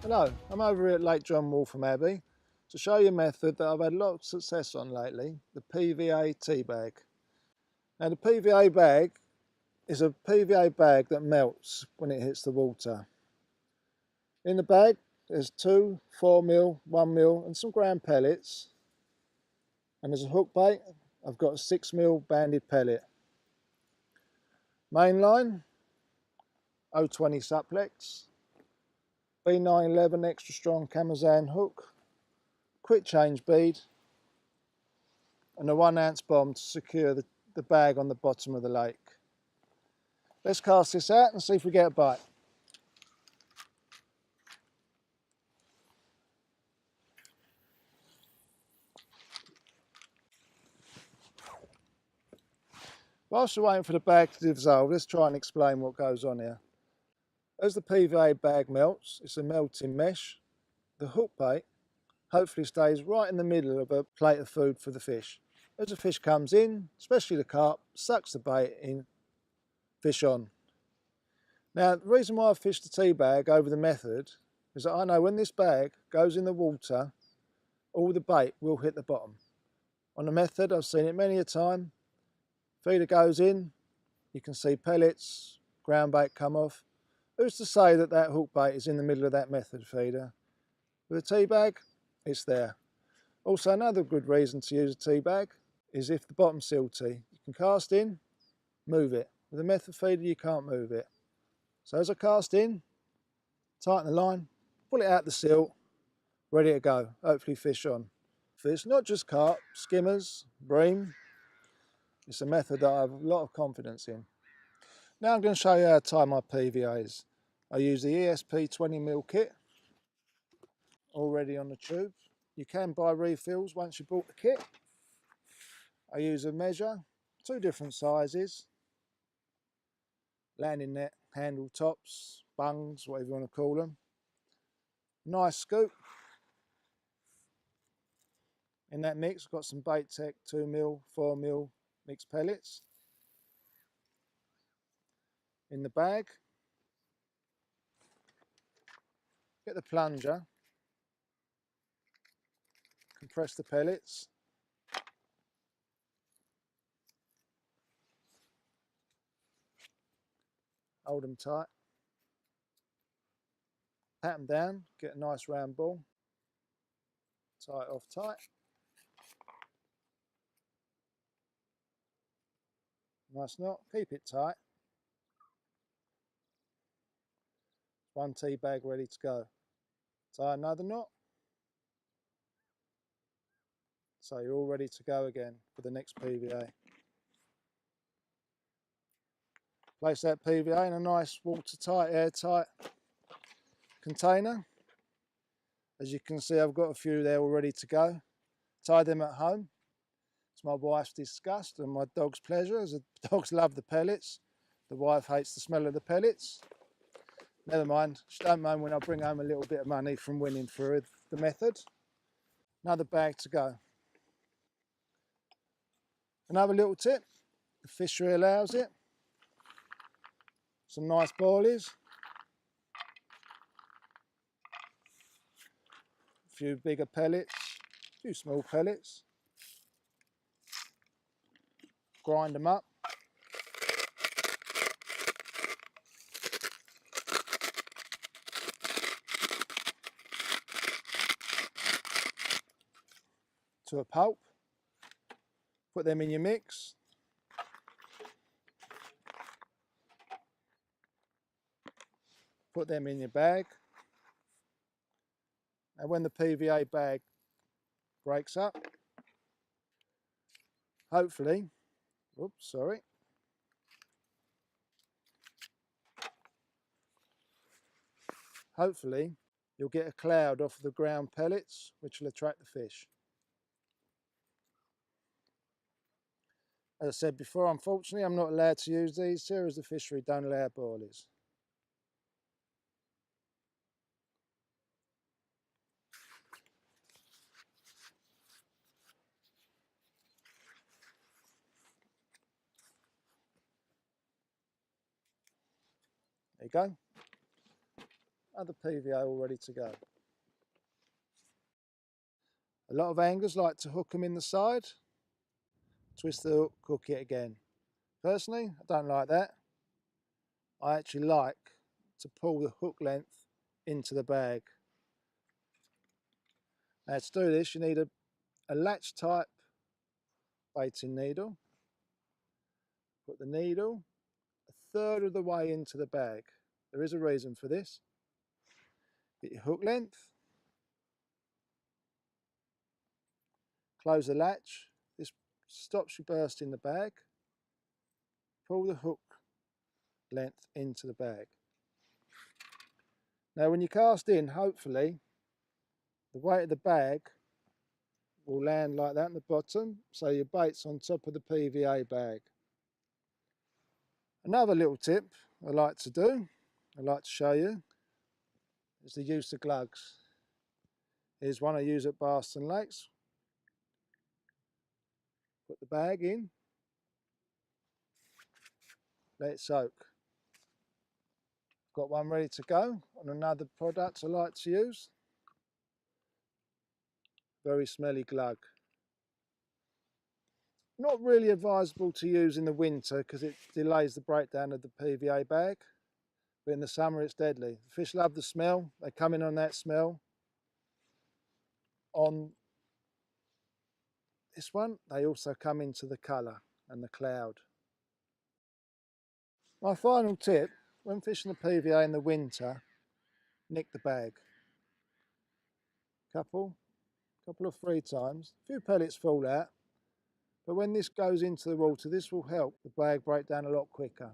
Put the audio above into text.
Hello, I'm over at Lake John Waltham Abbey to show you a method that I've had a lot of success on lately, the PVA tea bag. Now the PVA bag is a PVA bag that melts when it hits the water. In the bag there's 2 4mm, 1mm and some ground pellets, and there's a hook bait. I've got a 6mm banded pellet. Main line 020 suplex, B911 extra strong Camazan hook, quick change bead and a 1 ounce bomb to secure the bag on the bottom of the lake. Let's cast this out and see if we get a bite. Whilst we're waiting for the bag to dissolve, let's try and explain what goes on here. As the PVA bag melts, it's a melting mesh. The hook bait hopefully stays right in the middle of a plate of food for the fish. As the fish comes in, especially the carp, sucks the bait in, fish on. Now, the reason why I fished the tea bag over the method is that I know when this bag goes in the water, all the bait will hit the bottom. On the method, I've seen it many a time. Feeder goes in, you can see pellets, ground bait come off. Who's to say that that hook bait is in the middle of that method feeder? With a tea bag, it's there. Also, another good reason to use a tea bag is if the bottom's silty. You can cast in, move it. With a method feeder, you can't move it. So as I cast in, tighten the line, pull it out the silt, ready to go, hopefully fish on. Fish, not just carp, skimmers, bream. It's a method that I have a lot of confidence in. Now I'm going to show you how to tie my PVAs. I use the ESP 20mm kit, already on the tube. You can buy refills once you've bought the kit. I use a measure, 2 different sizes, landing net, handle tops, bungs, whatever you want to call them. Nice scoop. In that mix, I've got some Bait Tech 2mm, 4mm mixed pellets. In the bag, get the plunger, compress the pellets, hold them tight, pat them down, get a nice round ball, tie it off tight. Nice knot, keep it tight. 1 tea bag ready to go. Tie another knot. So you're all ready to go again for the next PVA. Place that PVA in a nice watertight, airtight container. As you can see, I've got a few there all ready to go. Tie them at home. It's my wife's disgust and my dog's pleasure, as the dogs love the pellets. The wife hates the smell of the pellets. Never mind, she don't mind when I bring home a little bit of money from winning through the method. Another bag to go. Another little tip, if fishery allows it, some nice boilies, a few bigger pellets, a few small pellets, grind them up. To a pulp, put them in your mix. Put them in your bag. And when the PVA bag breaks up, hopefully, hopefully you'll get a cloud off of the ground pellets, which will attract the fish. As I said before, unfortunately, I'm not allowed to use these here as the fishery don't allow boilies. There you go. other PVA all ready to go. A lot of anglers like to hook them in the side, twist the hook, hook it again. Personally, I don't like that. I actually like to pull the hook length into the bag. Now to do this, you need a latch type baiting needle. Put the needle a third of the way into the bag. There is a reason for this. Get your hook length, close the latch. This stops you bursting the bag. Pull the hook length into the bag. Now when you cast in, hopefully the weight of the bag will land like that on the bottom, so your bait's on top of the PVA bag. Another little tip I like to show you, is the use of glugs. Here's one I use at Barston Lakes. Put the bag in, let it soak. Got one ready to go on another product I like to use. Very smelly glug. Not really advisable to use in the winter because it delays the breakdown of the PVA bag, but in the summer it's deadly. The fish love the smell, they come in on that smell. On this one, they also come into the colour and the cloud. My final tip, when fishing the PVA in the winter, nick the bag. Couple of 3 times. A few pellets fall out, but when this goes into the water, this will help the bag break down a lot quicker.